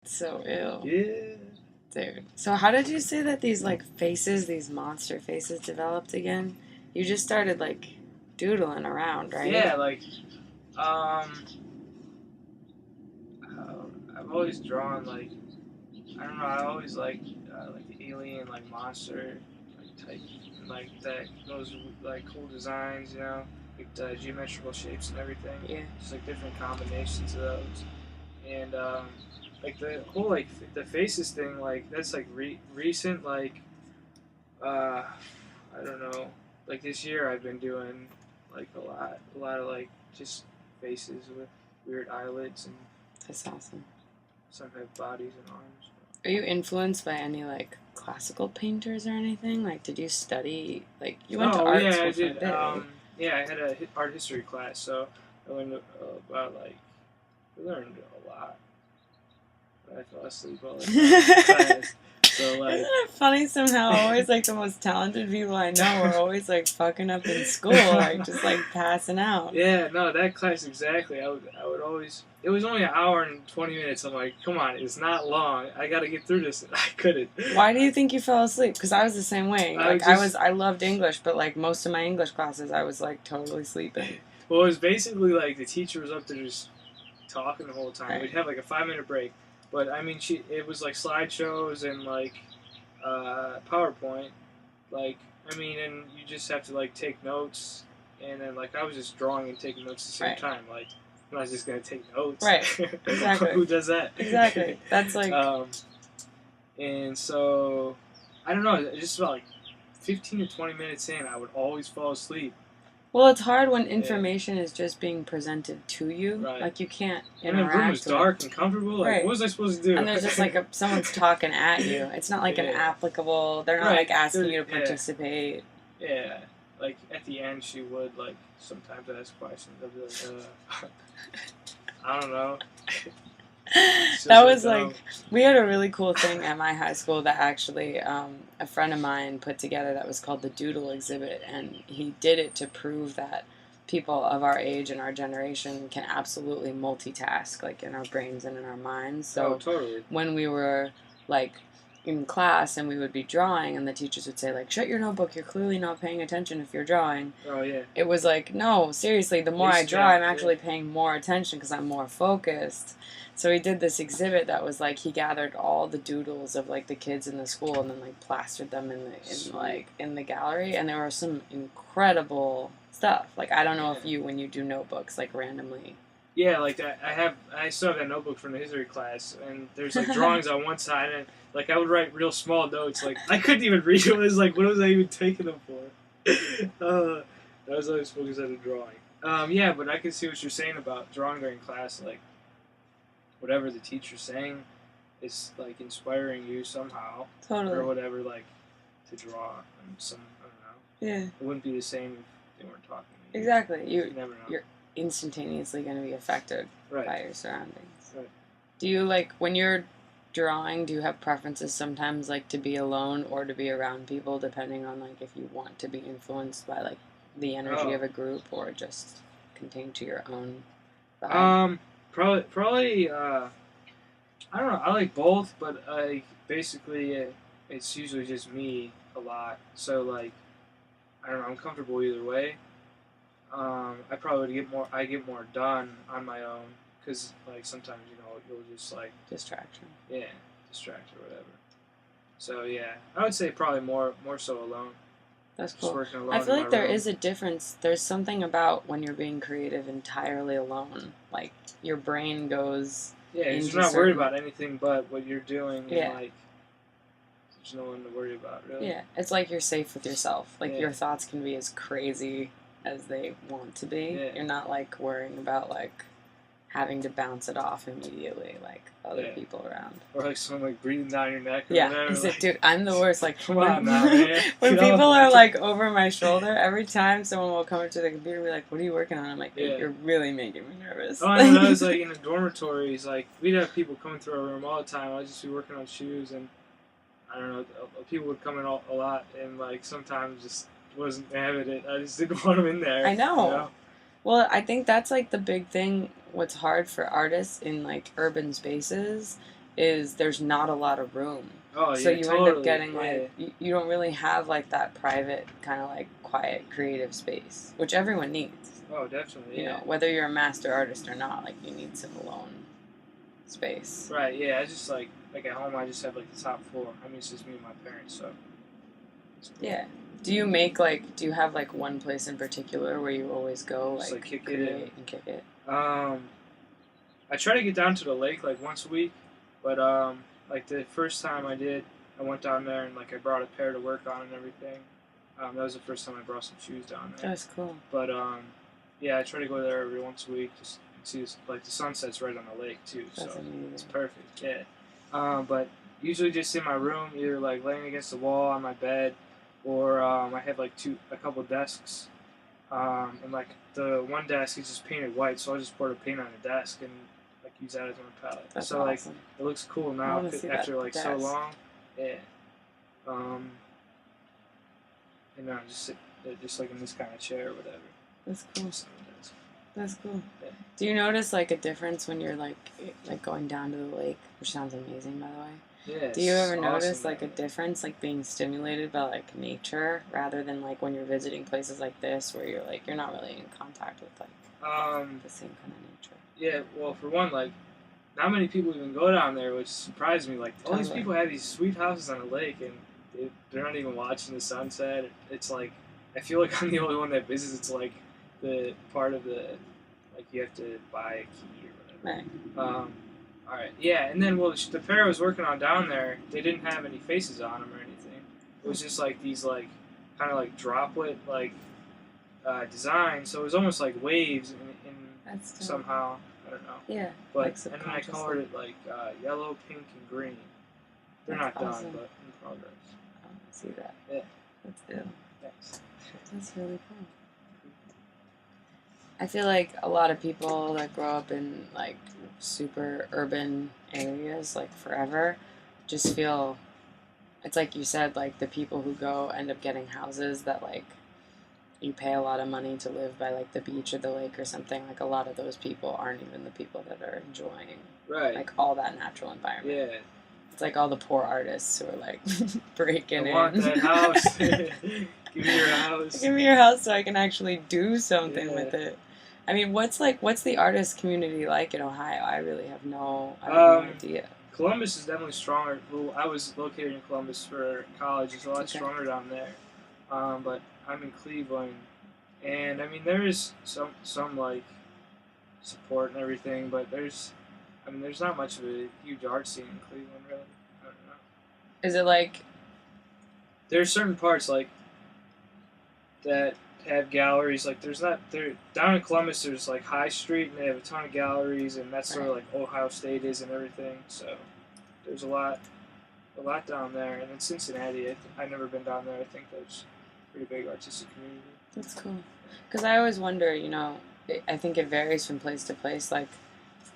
So ill. Yeah. Dude. So how did you say that these like faces, these monster faces developed again? You just started like doodling around, right? Yeah, like, um, I've always drawn, like, I don't know, I always like the alien, like, monster, like, type, like, that, those, like, cool designs, like, the geometrical shapes and everything. Yeah. Just, like, different combinations of those. And, like, the whole, like, the faces thing, like, that's, like, recent, like, uh, I don't know. Like this year, I've been doing like a lot of like just faces with weird eyelids, and That's awesome. some have bodies and arms. Are you influenced by any like classical painters or anything? Like, did you study like you went to Oh art yeah, I school for a did. bit, right? Yeah, I had a art history class, so I learned about like I learned a lot. But I fell asleep all the time in class. So Isn't like, it funny somehow? Always like the most talented people I know are always like fucking up in school, like just like passing out. yeah, no, that class exactly. I would always. It was only an hour and 20 minutes. I'm like, come on, it's not long. I got to get through this. I couldn't. Why do you think you fell asleep? Because I was the same way. I Like was just. I loved English, but like most of my English classes, I was like totally sleeping. Well, it was basically like the teacher was up there just talking the whole time. Right. We'd have like a 5 minute break, but I mean, it was like slideshows and like PowerPoint. Like, I mean, and you just have to like take notes, and then like I was just drawing and taking notes at the same Right. time. Like, I'm not just gonna take notes. Right. Exactly. Who does that? Exactly. That's like. And so I don't know. Just about like 15 to 20 minutes in, I would always fall asleep. Well, it's hard when information is just being presented to you. Right. Like you can't And interact. the room was with dark and comfortable. Like, Right. what was I supposed to do? And there's just like someone's talking at you. It's not like an Yeah. applicable. They're not Right. like asking you to Yeah. participate. Yeah, like at the end, she would like sometimes ask questions. I'd be like, I don't know. That was like we had a really cool thing at my high school that actually a friend of mine put together that was called the Doodle Exhibit, and he did it to prove that people of our age and our generation can absolutely multitask, like in our brains and in our minds. So totally. when we were like in class and we would be drawing and the teachers would say like, shut your notebook, you're clearly not paying attention if you're drawing. Oh yeah. It was like, no, seriously, the more I draw, I'm actually paying more attention because I'm more focused. So he did this exhibit that was like he gathered all the doodles of like the kids in the school and then like plastered them in the gallery, and there were some incredible stuff. Like I don't know if you, when you do notebooks, like randomly. Yeah, like I still have that notebook from the history class, and there's like drawings on one side, and like I would write real small notes. Like I couldn't even read it. I was like, what was I even taking them for? I was always focused on the drawing. Yeah, but I can see what you're saying about drawing during class. Like whatever the teacher's saying is like inspiring you somehow, Totally. or whatever, like to draw. And I don't know. Yeah. It wouldn't be the same if they weren't talking to you. Exactly. You never know. You're instantaneously going to be affected Right. by your surroundings. Right. Do you like when you're drawing? Do you have preferences sometimes, like to be alone or to be around people, depending on like if you want to be influenced by like the energy of a group or just contain to your own vibe? Probably. I don't know. I like both, but basically it's usually just me a lot. So like, I don't know. I'm comfortable either way. I probably would get more. I get more done on my own because like sometimes you'll just like Distraction. Yeah, distract or whatever. So yeah, I would say probably more so alone. That's Just cool. working alone I feel in like my there room. is a difference. There's something about when you're being creative entirely alone. Like your brain goes. Yeah, because into you're not worried certain- about anything but what you're doing. Yeah. And, like, there's no one to worry about, really. Yeah, it's like you're safe with yourself. Like Yeah. your thoughts can be as crazy as they want to be. Yeah. You're not like worrying about like having to bounce it off immediately like other Yeah. people around. Or like someone like breathing down your neck or Yeah, whatever. like, dude, I'm the worst. Like Come on now, man. when Get people off are me. like over my shoulder, every time someone will come up to the computer and be like, "What are you working on?" I'm like, Yeah. "You're really making me nervous." Oh, I know. That was like in the dormitories. Like we'd have people coming through our room all the time. I'd just be working on shoes, and I don't know. People would come in a lot, and like sometimes just wasn't having it. I just didn't want them in there. I know. You know? Well, I think that's like the big thing. What's hard for artists in like urban spaces is there's not a lot of room. Oh, So yeah, you totally. end up getting, yeah. like, you don't really have, like, that private, kind of, like, quiet, creative space, which everyone needs. Oh, definitely, You yeah. know, whether you're a master artist or not, like, you need some alone space. Right, yeah, I just, like at home, I just have, like, the top floor. I mean, it's just me and my parents, so. Yeah. Do you make, like, do you have, like, one place in particular where you always go, Just, like kick create it and kick it? I try to get down to the lake, like, once a week, but, like, the first time I did, I went down there and, like, I brought a pair to work on and everything. That was the first time I brought some shoes down there. That's cool. But, yeah, I try to go there every once a week, just see, like, the sunset's right on the lake, too, That's so amazing. it's perfect, yeah. But usually just in my room, either, like, laying against the wall on my bed, or, I have, like, a couple desks, and, like, the one desk is just painted white, so I just pour the paint on the desk and, like, use that as my palette. That's so, awesome. like, it looks cool I now wanna see after, that like, so desk. long. Yeah. And I just sit, just, like, in this kind of chair or whatever. That's cool. Just on the desk. That's cool. Yeah. Do you notice, like, a difference when you're, like going down to the lake, which sounds amazing, by the way? Yeah, Do you ever it's notice, awesome, like, a man. difference, like, being stimulated by, like, nature rather than, like, when you're visiting places like this where you're, like, you're not really in contact with, like, the same kind of nature? Yeah, well, for one, like, not many people even go down there, which surprised me. Like, all these Totally. people have these sweet houses on the lake, and they're not even watching the sunset. It's like, I feel like I'm the only one that visits. It's like the part of the, like, you have to buy a key or whatever. Right. All right, yeah, and then, well, the pair I was working on down there, they didn't have any faces on them or anything. It was just like these, like, kind of like droplet, like, design. So it was almost like waves in That's dope. somehow. I don't know. Yeah. But like and then I colored it like yellow, pink, and green. They're That's not awesome. done, but in progress. I want to see that. Yeah. That's ill. Thanks. That's really cool. I feel like a lot of people that grow up in, like, super urban areas, like, forever, just feel, it's like you said, like, the people who go end up getting houses that, like, you pay a lot of money to live by, like, the beach or the lake or something. Like, a lot of those people aren't even the people that are enjoying, Right. like, all that natural environment. Yeah. It's like all the poor artists who are, like, breaking in. I want that house. Give me your house. Give me your house so I can actually do something Yeah. with it. I mean, what's the artist community like in Ohio? I really have no idea. Columbus is definitely stronger. Well, I was located in Columbus for college. It's a lot Okay. stronger down there. But I'm in Cleveland, and I mean there is some like support and everything, but there's not much of a huge art scene in Cleveland, really. I don't know. Is it like, There's certain parts like that have galleries. Like down in Columbus. There's like High Street, and they have a ton of galleries, and that's sort of like Ohio State is and everything. So there's a lot down there. And in Cincinnati, I've never been down there. I think there's a pretty big artistic community. that's cool? Because I always wonder, I think it varies from place to place. Like,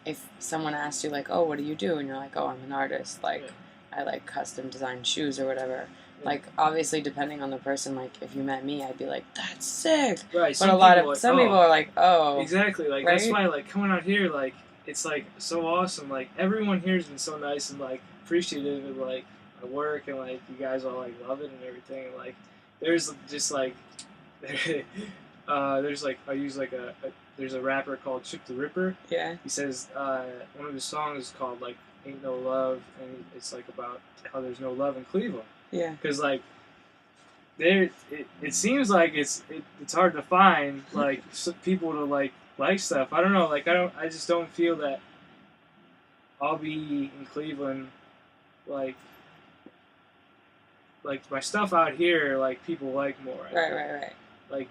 if someone asks you, like, oh, what do you do? And you're like, oh, I'm an artist. Like, Yeah. I, like, custom design shoes or whatever. Yeah. Like, obviously, depending on the person, like, if you met me, I'd be like, that's sick. Right. But some people are like, oh. Exactly. Like, right? that's why, like, coming out here, like, it's, like, so awesome. Like, everyone here has been so nice and, like, appreciative of, like, my work, and, like, you guys all, like, love it and everything. And, like, there's just, like, there's, like, I use, like, there's a rapper called Chip the Ripper. Yeah. He says, one of his songs is called, like, Ain't No Love, and it's, like, about how there's no love in Cleveland. Yeah. Because, like, it seems like it's hard to find, like, people to, like stuff. I don't know. Like, I just don't feel that I'll be in Cleveland, like my stuff out here, like, people like more. Right. Like,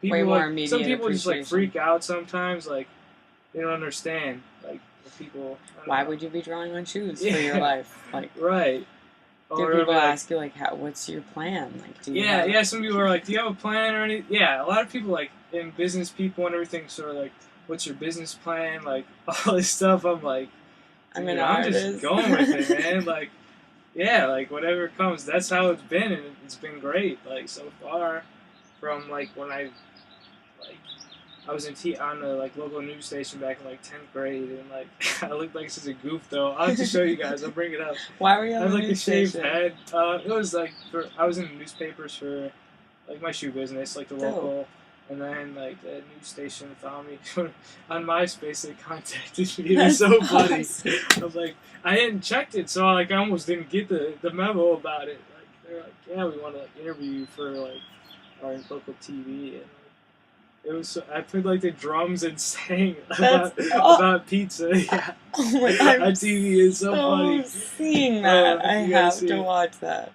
people, Way more like, immediate some people just, like, appreciation. freak out sometimes. Like, they don't understand. Like, the people. Why would you be drawing on shoes for Yeah. your life? Like, Right. do Or people like, ask you, like, what's your plan? Like, do you have... Yeah, some people are like, do you have a plan or anything? Yeah, a lot of people, like, in business people and everything, sort of like, what's your business plan? Like, all this stuff. I'm like, I'm an I'm artist. just going with it, man. Like, yeah, like, whatever comes. That's how it's been, and it's been great, like, so far. From, like, when I, like, I was on a like local news station back in like 10th grade, and like I looked like such a goof though. I'll have to show you guys. I'll bring it up. Why were you I on have the like a news shaved station? head. It was like I was in the newspapers for like my shoe business, like the local, and then like the news station found me on MySpace. They contacted me. It was so funny. Awesome. I was like, I hadn't checked it, so like I almost didn't get the memo about it. Like they're like, yeah, we want to like interview you for like our local TV, and it was. So, I played like the drums and sang about pizza. Yeah, oh my God, on TV is so funny. Seeing that, I you gotta have see to it. watch that.